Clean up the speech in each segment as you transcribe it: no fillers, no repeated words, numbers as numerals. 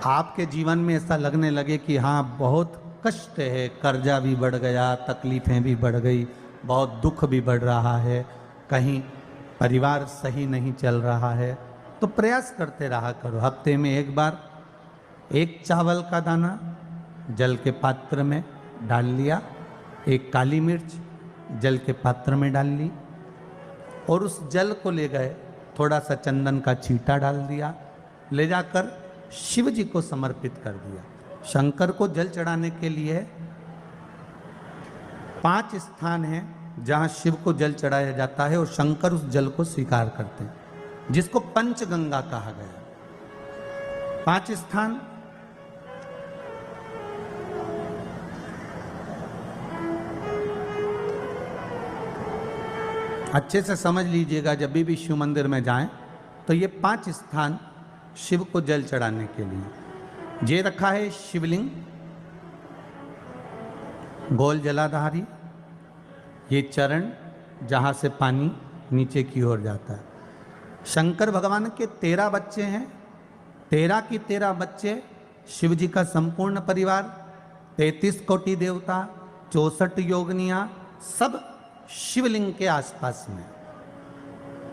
आपके जीवन में ऐसा लगने लगे कि हाँ बहुत कष्ट है, कर्जा भी बढ़ गया, तकलीफ़ें भी बढ़ गई, बहुत दुख भी बढ़ रहा है, कहीं परिवार सही नहीं चल रहा है, तो प्रयास करते रहा करो। हफ्ते में एक बार एक चावल का दाना जल के पात्र में डाल लिया, एक काली मिर्च जल के पात्र में डाल ली और उस जल को ले गए, थोड़ा सा चंदन का छींटा डाल दिया, ले जाकर शिव जी को समर्पित कर दिया। शंकर को जल चढ़ाने के लिए 5 स्थान हैं जहां शिव को जल चढ़ाया जाता है और शंकर उस जल को स्वीकार करते हैं, जिसको पंचगंगा कहा गया। 5 स्थान अच्छे से समझ लीजिएगा, जब भी शिव मंदिर में जाएं तो ये 5 स्थान शिव को जल चढ़ाने के लिए ये रखा है। शिवलिंग, गोल जलाधारी, ये चरण जहाँ से पानी नीचे की ओर जाता है। शंकर भगवान के 13 बच्चे हैं, 13 की 13 बच्चे, शिव जी का संपूर्ण परिवार, 33 कोटि देवता, 64 योगनियाँ, सब शिवलिंग के आसपास में।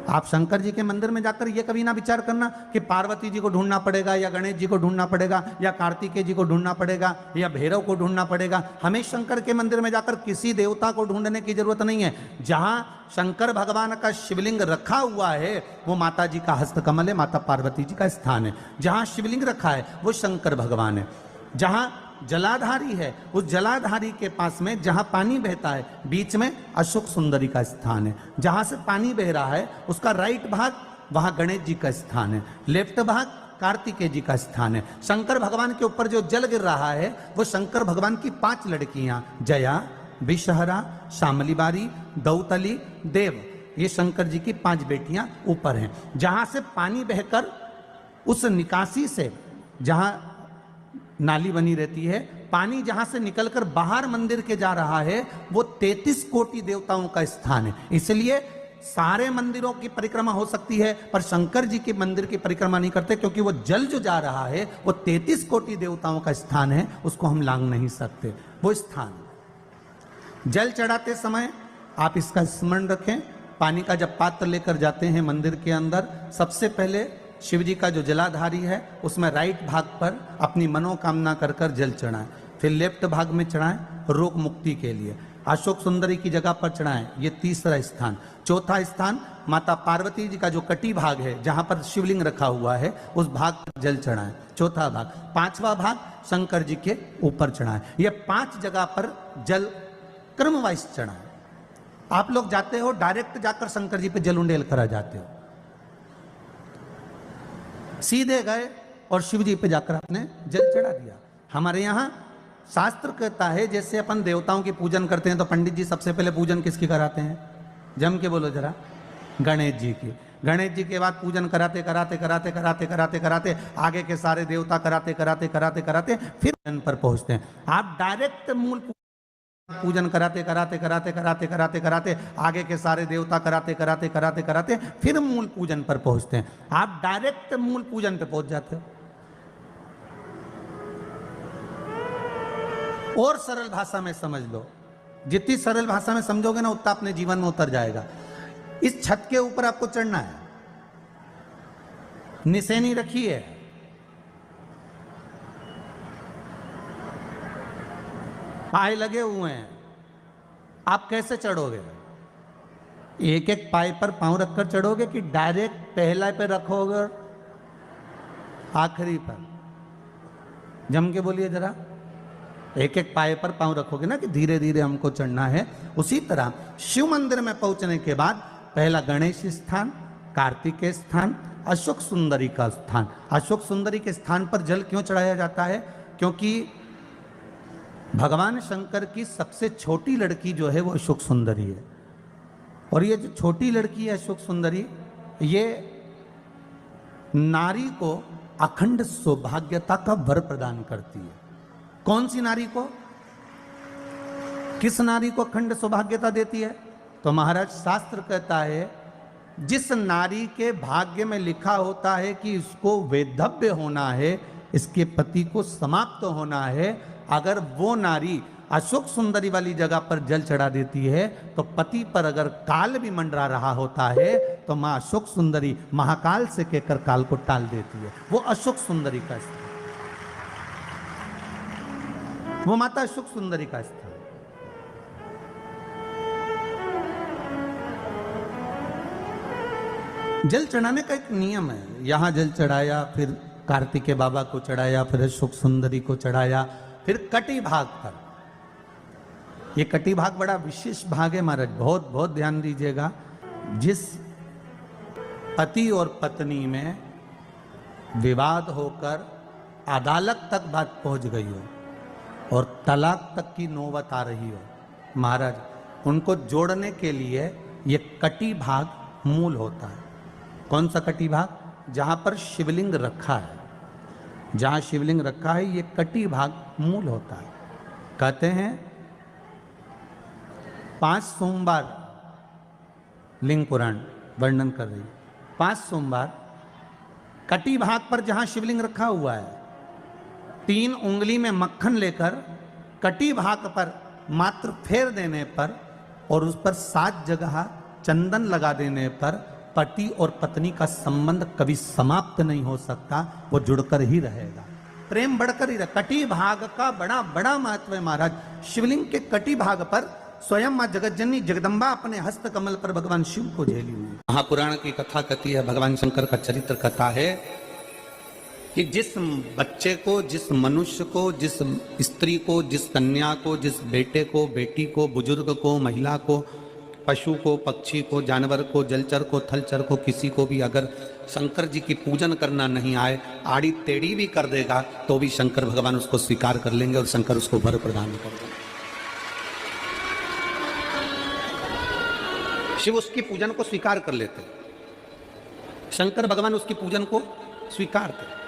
आप शंकर जी के मंदिर में जाकर ये कभी ना विचार करना कि पार्वती जी को ढूंढना पड़ेगा या गणेश जी को ढूंढना पड़ेगा या कार्तिकेय जी को ढूंढना पड़ेगा या भैरव को ढूंढना पड़ेगा। हमें शंकर के मंदिर में जाकर किसी देवता को ढूंढने की जरूरत नहीं है। जहां शंकर भगवान का शिवलिंग रखा हुआ है वो माता जी का हस्तकमल है, माता पार्वती जी का स्थान है। जहां शिवलिंग रखा है वो शंकर भगवान है। जहां जलाधारी है उस जलाधारी के पास में जहां पानी बहता है बीच में अशोक सुंदरी का स्थान है। जहां से पानी बह रहा है उसका राइट भाग वहां गणेश जी का स्थान है, लेफ्ट भाग कार्तिकेय जी का स्थान है। शंकर भगवान के ऊपर जो जल गिर रहा है वो शंकर भगवान की 5 लड़कियां, जया, विषहरा, शामली बारी, दौतली, देव, ये शंकर जी की 5 बेटियां ऊपर हैं। जहां से पानी बहकर उस निकासी से, जहां नाली बनी रहती है, पानी जहां से निकलकर बाहर मंदिर के जा रहा है वो 33 कोटि देवताओं का स्थान है। इसलिए सारे मंदिरों की परिक्रमा हो सकती है पर शंकर जी के मंदिर की परिक्रमा नहीं करते, क्योंकि वो जल जो जा रहा है वो 33 कोटि देवताओं का स्थान है, उसको हम लांग नहीं सकते। वो स्थान जल चढ़ाते समय आप इसका स्मरण रखें। पानी का जब पात्र लेकर जाते हैं मंदिर के अंदर, सबसे पहले शिव जी का जो जलाधारी है उसमें राइट भाग पर अपनी मनोकामना कर कर जल चढ़ाएं, फिर लेफ्ट भाग में चढ़ाएं रोग मुक्ति के लिए। अशोक सुंदरी की जगह पर चढ़ाएं, ये 3रा स्थान। 4था स्थान माता पार्वती जी का जो कटी भाग है जहां पर शिवलिंग रखा हुआ है उस भाग पर जल चढ़ाएं, 4था भाग। 5वां भाग शंकर जी के ऊपर चढ़ाएं। ये 5 जगह पर जल क्रमवाइज चढ़ाएं। आप लोग जाते हो डायरेक्ट जाकर शंकर जी पे जल उंडेल करा जाते हो, सीधे गए और शिव जी पे जाकर आपने जल चढ़ा दिया। हमारे यहाँ शास्त्र कहता है जैसे अपन देवताओं की पूजन करते हैं तो पंडित जी सबसे पहले पूजन किसकी कराते हैं? जम के बोलो जरा, गणेश जी की। गणेश जी के बाद पूजन कराते कराते कराते कराते कराते कराते आगे के सारे देवता कराते कराते कराते कराते फिर जन पर पहुंचते हैं। आप डायरेक्ट मूल पूजन कराते कराते कराते कराते कराते कराते आगे के सारे देवता कराते कराते कराते कराते फिर मूल पूजन पर पहुंचते हैं। आप डायरेक्ट मूल पूजन पे पहुंच जाते हो। और सरल भाषा में समझ लो, जितनी सरल भाषा में समझोगे ना उतना अपने जीवन में उतर जाएगा। इस छत के ऊपर आपको चढ़ना है, निशानी रखी है, पाए लगे हुए हैं, आप कैसे चढ़ोगे? एक एक पाए पर पांव रखकर चढ़ोगे कि डायरेक्ट पहला पे रखोगे आखिरी पर? जम के बोलिए जरा, एक एक पाए पर पांव रखोगे ना कि धीरे धीरे हमको चढ़ना है। उसी तरह शिव मंदिर में पहुंचने के बाद पहला गणेश स्थान, कार्तिकेय स्थान, अशोक सुंदरी का स्थान। अशोक सुंदरी के स्थान पर जल क्यों चढ़ाया जाता है? क्योंकि भगवान शंकर की सबसे छोटी लड़की जो है वो अशोक सुंदरी है, और ये जो छोटी लड़की है अशोक सुंदरी, ये नारी को अखंड सौभाग्यता का वर प्रदान करती है। कौन सी नारी को? किस नारी को अखंड सौभाग्यता देती है? तो महाराज शास्त्र कहता है जिस नारी के भाग्य में लिखा होता है कि इसको वैधव्य होना है, इसके पति को समाप्त होना है। अगर वो नारी अशोक सुंदरी वाली जगह पर जल चढ़ा देती है तो पति पर अगर काल भी मंडरा रहा होता है तो माँ अशोक सुंदरी महाकाल से कहकर काल को टाल देती है। वो अशोक सुंदरी का स्थान, वो माता अशोक सुंदरी का स्थान। जल चढ़ाने का एक नियम है। यहां जल चढ़ाया, फिर कार्तिकेय बाबा को चढ़ाया, फिर अशोक सुंदरी को चढ़ाया, फिर कटी भाग पर। ये कटी भाग बड़ा विशेष भाग है महाराज, बहुत बहुत ध्यान दीजिएगा। जिस पति और पत्नी में विवाद होकर अदालत तक बात पहुंच गई हो और तलाक तक की नौबत आ रही हो, महाराज उनको जोड़ने के लिए ये कटी भाग मूल होता है। कौन सा कटी भाग? जहां पर शिवलिंग रखा है, जहां शिवलिंग रखा है, ये कटी भाग मूल होता है। कहते हैं 5 सोमवार, लिंग पुराण वर्णन कर रही है, 5 सोमवार कटी भाग पर जहां शिवलिंग रखा हुआ है, 3 उंगली में मक्खन लेकर कटी भाग पर मात्र फेर देने पर और उस पर 7 जगह चंदन लगा देने पर पति और पत्नी का संबंध कभी समाप्त नहीं हो सकता, वो जुड़कर ही रहेगा, प्रेम बढ़कर ही रहेगा। कटी भाग का बड़ा बड़ा महत्व है महाराज। शिवलिंग के कटी भाग पर स्वयं मां जगतजननी जगदम्बा अपने हस्त कमल पर भगवान शिव को झेली हुई। महापुराण की कथा कहती है, भगवान शंकर का चरित्र कथा है कि जिस बच्चे को, जिस मनुष्य को, जिस स्त्री को, जिस कन्या को, जिस बेटे को, बेटी को, बुजुर्ग को, महिला को, पशु को, पक्षी को, जानवर को, जलचर को, थलचर को, किसी को भी अगर शंकर जी की पूजन करना नहीं आए, आड़ी टेढ़ी भी कर देगा तो भी शंकर भगवान उसको स्वीकार कर लेंगे और शंकर उसको वर प्रदान कर देंगे। शिव उसकी पूजन को स्वीकार कर लेते, शंकर भगवान उसकी पूजन को स्वीकार करते।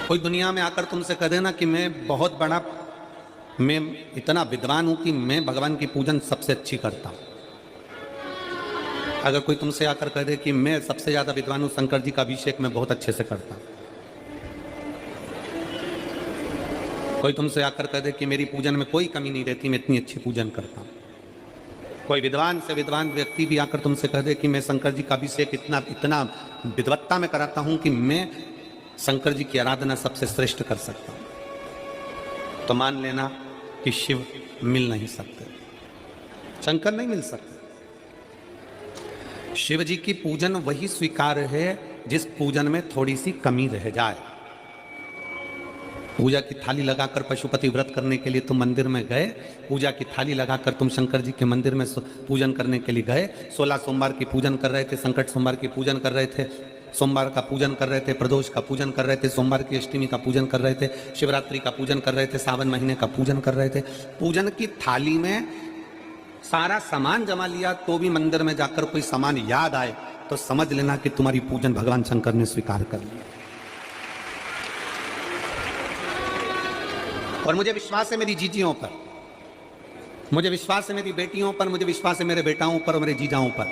कोई दुनिया में आकर तुमसे कह देना कि मैं इतना विद्वान हूं कि मैं भगवान की पूजन सबसे अच्छी करता हूं। अगर कोई तुमसे आकर कह दे कि मैं सबसे ज्यादा विद्वान हूं, शंकर जी का अभिषेक मैं बहुत अच्छे से करता हूं। कोई तुमसे आकर कह दे कि मेरी पूजन में कोई कमी नहीं रहती, मैं इतनी अच्छी पूजन करता हूं। कोई विद्वान से विद्वान व्यक्ति भी आकर तुमसे कह दे कि मैं शंकर जी का अभिषेक इतना विद्वत्ता में कराता हूं कि मैं शंकर जी की आराधना सबसे श्रेष्ठ कर सकता हूं, तो मान लेना कि शिव मिल नहीं सकते, शंकर नहीं मिल सकते। शिव जी की पूजन वही स्वीकार है जिस पूजन में थोड़ी सी कमी रह जाए। पूजा की थाली लगाकर पशुपति व्रत करने के लिए तुम मंदिर में गए, पूजा की थाली लगाकर तुम शंकर जी के मंदिर में पूजन करने के लिए गए, 16 सोमवार की पूजन कर रहे थे, संकट सोमवार की पूजन कर रहे थे, सोमवार का पूजन कर रहे थे, प्रदोष का पूजन कर रहे थे, सोमवार की अष्टमी का पूजन कर रहे थे, शिवरात्रि का पूजन कर रहे थे, सावन महीने का पूजन कर रहे थे। पूजन की थाली में सारा सामान जमा लिया तो भी मंदिर में जाकर कोई सामान याद आए तो समझ लेना कि तुम्हारी पूजन भगवान शंकर ने स्वीकार कर लिया। और मुझे विश्वास है मेरी जीजियों पर, मुझे विश्वास है मेरी बेटियों पर, मुझे विश्वास है मेरे बेटाओं पर और मेरे जीजाओं पर।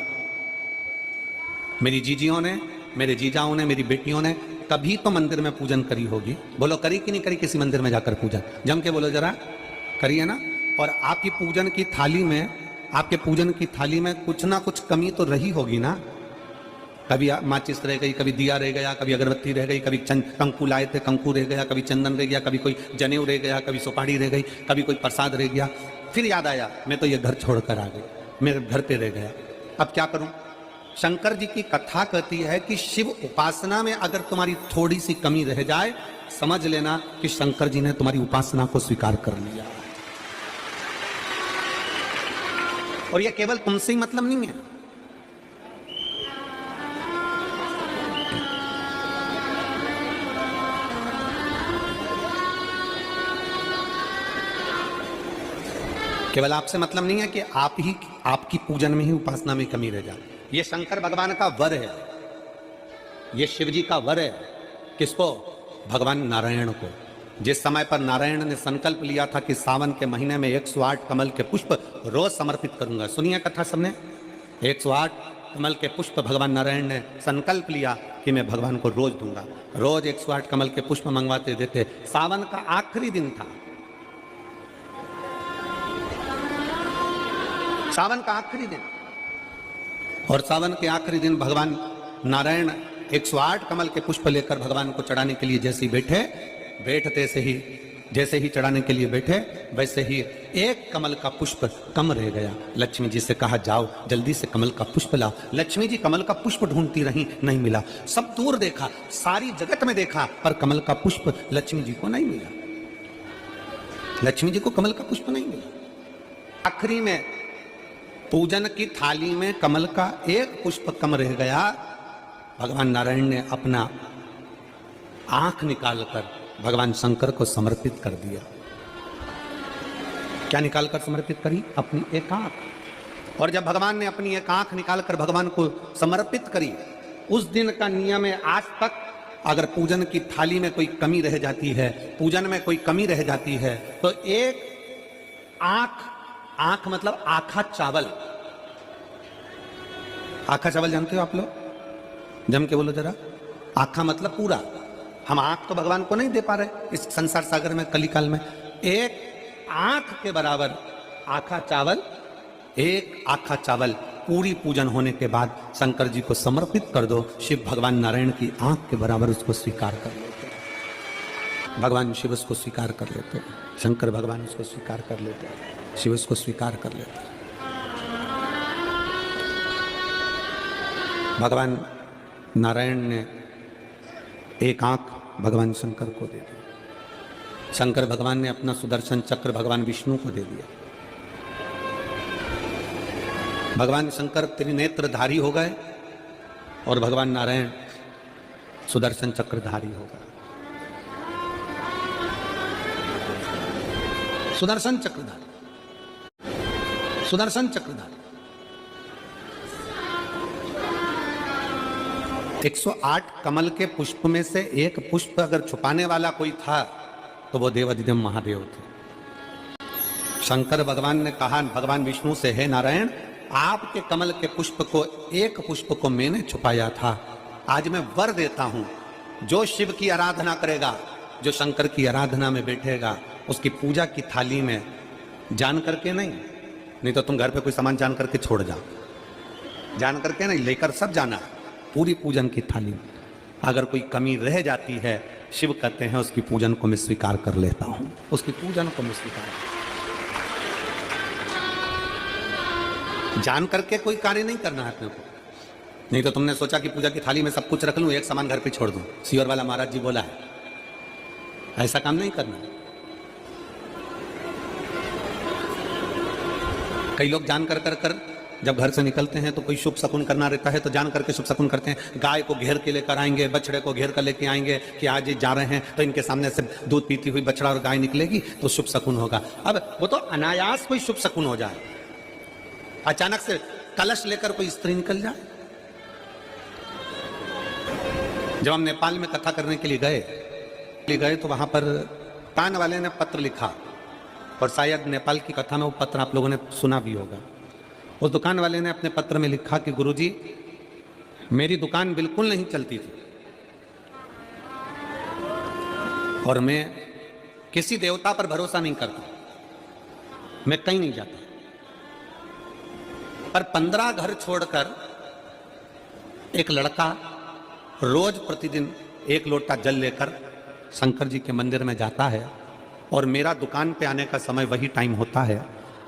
मेरी जीजियों ने, मेरे जीजाओं ने, मेरी बेटियों ने कभी तो मंदिर में पूजन करी होगी। बोलो करी कि नहीं करी किसी मंदिर में जाकर पूजन? जम के बोलो जरा, करी है ना? और आपकी पूजन की थाली में, आपके पूजन की थाली में कुछ ना कुछ कमी तो रही होगी ना। कभी माचिस रह गई, कभी दिया रह गया, कभी अगरबत्ती रह गई, कभी कंकु लाए थे कंकु रह गया, कभी चंदन रह गया, कभी कोई जनेऊ रह गया, कभी सुपारी रह गई, कभी कोई प्रसाद रह गया। फिर याद आया मैं तो ये घर छोड़कर आ गई, मेरे घर पे रह गया, अब क्या करूं? शंकर जी की कथा कहती है कि शिव उपासना में अगर तुम्हारी थोड़ी सी कमी रह जाए, समझ लेना कि शंकर जी ने तुम्हारी उपासना को स्वीकार कर लिया। और यह केवल तुमसे ही मतलब नहीं है, केवल आपसे मतलब नहीं है कि आपकी पूजन में ही, उपासना में कमी रह जाए। ये शंकर भगवान का वर है, ये शिव जी का वर है। किसको? भगवान नारायण को। जिस समय पर नारायण ने संकल्प लिया था कि सावन के महीने में 108 कमल के पुष्प रोज समर्पित करूंगा। सुनिए कथा सबने, 108 कमल के पुष्प भगवान नारायण ने संकल्प लिया कि मैं भगवान को रोज दूंगा। रोज 108 कमल के पुष्प मंगवाते देते। सावन का आखिरी दिन था, सावन का आखिरी दिन, और सावन के आखिरी दिन भगवान नारायण 108 कमल के पुष्प लेकर भगवान को चढ़ाने के लिए जैसे ही बैठते से ही जैसे ही चढ़ाने के लिए बैठे, वैसे ही एक कमल का पुष्प कम रह गया। लक्ष्मी जी से कहा, जाओ जल्दी से कमल का पुष्प लाओ। लक्ष्मी जी कमल का पुष्प ढूंढती रही, नहीं मिला। सब दूर देखा, सारी जगत में देखा, पर कमल का पुष्प लक्ष्मी जी को नहीं मिला। लक्ष्मी जी को कमल का पुष्प नहीं मिला। आखिरी में पूजन की थाली में कमल का एक पुष्प कम रह गया। भगवान नारायण ने अपना आंख निकालकर भगवान शंकर को समर्पित कर दिया। क्या निकालकर समर्पित करी? अपनी एक आंख। और जब भगवान ने अपनी एक आंख निकालकर भगवान को समर्पित करी, उस दिन का नियम है, आज तक अगर पूजन की थाली में कोई कमी रह जाती है, पूजन में कोई कमी रह जाती है, तो एक आंख मतलब आखा चावल। आखा चावल जानते हो आप लोग? जम के बोलो जरा। आखा मतलब पूरा। हम आंख तो भगवान को नहीं दे पा रहे इस संसार सागर में, कलिकाल में। एक आंख के बराबर आखा चावल, एक आखा चावल पूरी पूजन होने के बाद शंकर जी को समर्पित कर दो। शिव भगवान नारायण की आंख के बराबर उसको स्वीकार कर लेते हैं। भगवान शिव उसको स्वीकार कर लेते हैं, शंकर भगवान उसको स्वीकार कर लेते हैं, शिव उसको स्वीकार कर लेते हैं। भगवान नारायण ने एक आंख भगवान शंकर को दे दी। शंकर भगवान ने अपना सुदर्शन चक्र भगवान विष्णु को दे दिया। भगवान शंकर त्रिनेत्रधारी हो गए और भगवान नारायण सुदर्शन चक्रधारी हो गए। सुदर्शन चक्रधारी, सुदर्शन चक्रधारी। 108 कमल के पुष्प में से एक पुष्प अगर छुपाने वाला कोई था तो वो देवाधिदेव महादेव थे। शंकर भगवान ने कहा भगवान विष्णु से, हे नारायण, आपके कमल के पुष्प को, एक पुष्प को मैंने छुपाया था। आज मैं वर देता हूं, जो शिव की आराधना करेगा, जो शंकर की आराधना में बैठेगा, उसकी पूजा की थाली में जान करके नहीं तो तुम घर पे कोई सामान जान करके छोड़ जाओ, जान करके नहीं, लेकर सब जाना। पूरी पूजन की थाली में अगर कोई कमी रह जाती है, शिव कहते हैं उसकी पूजन को मैं स्वीकार कर लेता हूं, उसकी पूजन को मैं स्वीकार। जान करके कोई कार्य नहीं करना है अपने को। नहीं तो तुमने सोचा कि पूजा की थाली में सब कुछ रख लूं, एक सामान घर पे छोड़ दूं। सीवर वाला महाराज जी बोला है, ऐसा काम नहीं करना। कई लोग जान कर जब घर से निकलते हैं तो कोई शुभ शकुन करना रहता है तो जान करके शुभ शकुन करते हैं। गाय को घेर के लेकर आएंगे, बछड़े को घेर कर लेके आएंगे कि आज ये जा रहे हैं तो इनके सामने से दूध पीती हुई बछड़ा और गाय निकलेगी तो शुभ शकुन होगा। अब वो तो अनायास कोई शुभ शकुन हो जाए, अचानक से कलश लेकर कोई स्त्री निकल जाए। जब हम नेपाल में कथा करने के लिए गए तो वहां पर कान वाले ने पत्र लिखा, और शायद नेपाल की कथा में वो पत्र आप लोगों ने सुना भी होगा। उस दुकान वाले ने अपने पत्र में लिखा कि गुरुजी, मेरी दुकान बिल्कुल नहीं चलती थी और मैं किसी देवता पर भरोसा नहीं करता, मैं कहीं नहीं जाता, पर 15 घर छोड़कर एक लड़का रोज प्रतिदिन 1 लोटा जल लेकर शंकर जी के मंदिर में जाता है और मेरा दुकान पे आने का समय वही टाइम होता है।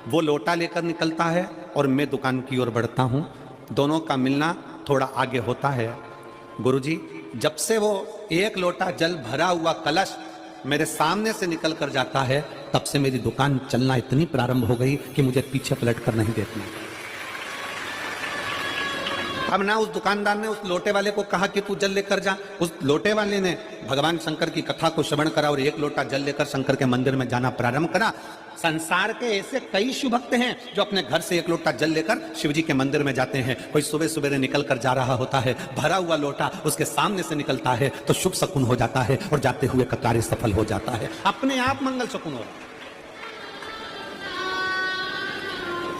वो लोटा लेकर निकलता है और मैं दुकान की ओर बढ़ता हूँ, दोनों का मिलना थोड़ा आगे होता है। गुरुजी, जब से वो 1 लोटा जल भरा हुआ कलश मेरे सामने से निकल कर जाता है, तब से मेरी दुकान चलना इतनी प्रारंभ हो गई कि मुझे पीछे पलट कर नहीं देखना। अब ना उस दुकानदार ने उस लोटे वाले को कहा कि तू जल लेकर जा, उस लोटे वाले ने भगवान शंकर की कथा को श्रवण करा और 1 लोटा जल लेकर शंकर के मंदिर में जाना प्रारंभ करा। संसार के ऐसे कई शिव भक्त हैं जो अपने घर से 1 लोटा जल लेकर शिव जी के मंदिर में जाते हैं। कोई सुबह सुबह निकल कर जा रहा होता है, भरा हुआ लोटा उसके सामने से निकलता है तो शुभ शकुन हो जाता है और जाते हुए का कार्य सफल हो जाता है। अपने आप मंगल शकुन हो रहा है,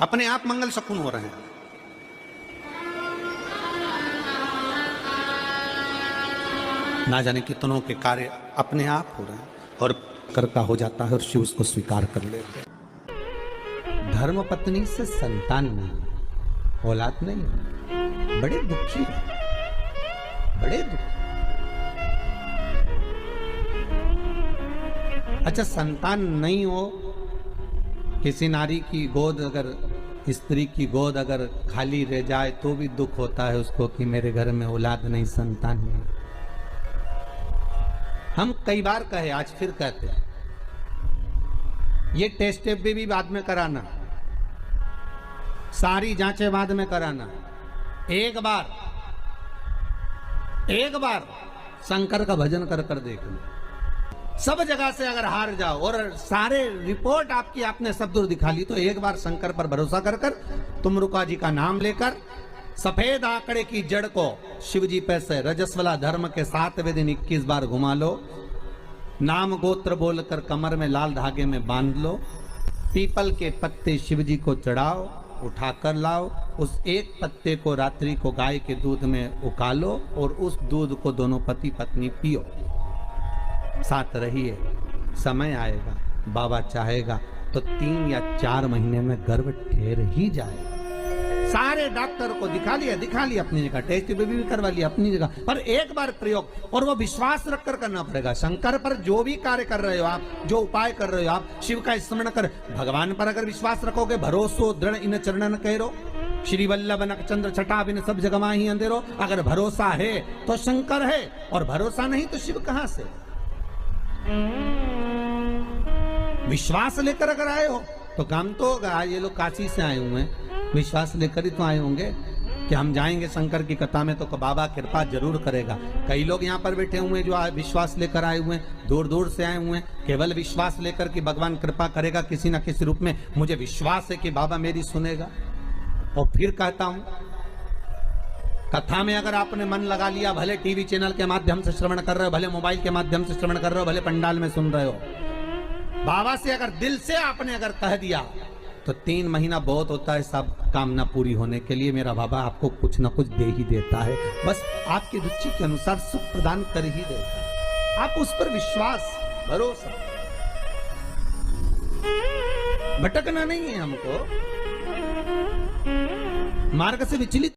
अपने आप मंगल शकुन हो रहे हैं। ना जाने कितनों के कार्य अपने आप हो रहे हैं और करता हो जाता है और शिव उसको स्वीकार कर लेते हैं। धर्म पत्नी से संतान नहीं, औलाद नहीं, बड़े दुखी है, बड़े दुखी। अच्छा, संतान नहीं हो, किसी नारी की गोद अगर, स्त्री की गोद अगर खाली रह जाए तो भी दुख होता है उसको कि मेरे घर में औलाद नहीं, संतान नहीं। हम कई बार कहे, आज फिर कहते हैं, ये टेस्ट भी बाद में कराना, सारी जांचें बाद में कराना। एक बार शंकर का भजन कर कर देख लो। सब जगह से अगर हार जाओ और सारे रिपोर्ट आपकी आपने सब दूर दिखा ली, तो एक बार शंकर पर भरोसा कर कर तुमरुका जी का नाम लेकर सफेद आंकड़े की जड़ को शिवजी पे से रजस्वला धर्म के 7वें दिन 21 बार घुमा लो। नाम गोत्र बोलकर कमर में लाल धागे में बांध लो। पीपल के पत्ते शिवजी को चढ़ाओ, उठाकर लाओ। उस एक पत्ते को रात्रि को गाय के दूध में उकालो और उस दूध को दोनों पति पत्नी पियो। साथ रहिए, समय आएगा, बाबा चाहेगा तो 3 या 4 महीने में गर्भ ठहर ही जाएगा। सारे डॉक्टर को दिखा लिया अपनी जगह, टेस्ट भी करवा लिया अपनी जगह, पर एक बार प्रयोग, और वो विश्वास रखकर करना पड़ेगा। शंकर पर जो भी कार्य कर रहे हो आप, जो उपाय कर रहे हो आप, शिव का स्मरण कर, भगवान पर अगर विश्वास रखोगे, भरोसो दृढ़ इन चरणन कहो, श्री वल्लभ नखचंद्र छटा बिन सब जगमा ही अंधेरो। अगर भरोसा है तो शंकर है, और भरोसा नहीं तो शिव कहां से। विश्वास लेकर अगर आए हो तो काम तो होगा। ये लोग काशी से आए हुए हैं, विश्वास लेकर ही तो आए होंगे कि हम जाएंगे शंकर की कथा में तो बाबा कृपा जरूर करेगा। कई लोग यहाँ पर बैठे हुए हैं जो विश्वास लेकर आए हुए हैं, दूर दूर से आए हुए हैं, केवल विश्वास लेकर कि भगवान कृपा करेगा किसी न किसी रूप में। मुझे विश्वास है कि बाबा मेरी सुनेगा। और फिर कहता हूं, कथा में अगर आपने मन लगा लिया, भले टीवी चैनल के माध्यम से श्रवण कर रहे हो, भले मोबाइल के माध्यम से श्रवण कर रहे हो, भले पंडाल में सुन रहे हो, बाबा से अगर दिल से आपने अगर कह दिया तो 3 महीना बहुत होता है सब कामना पूरी होने के लिए। मेरा बाबा आपको कुछ ना कुछ दे ही देता है, बस आपकी रुचि के अनुसार सुख प्रदान कर ही देता है। आप उस पर विश्वास, भरोसा, भटकना नहीं है हमको, मार्ग से विचलित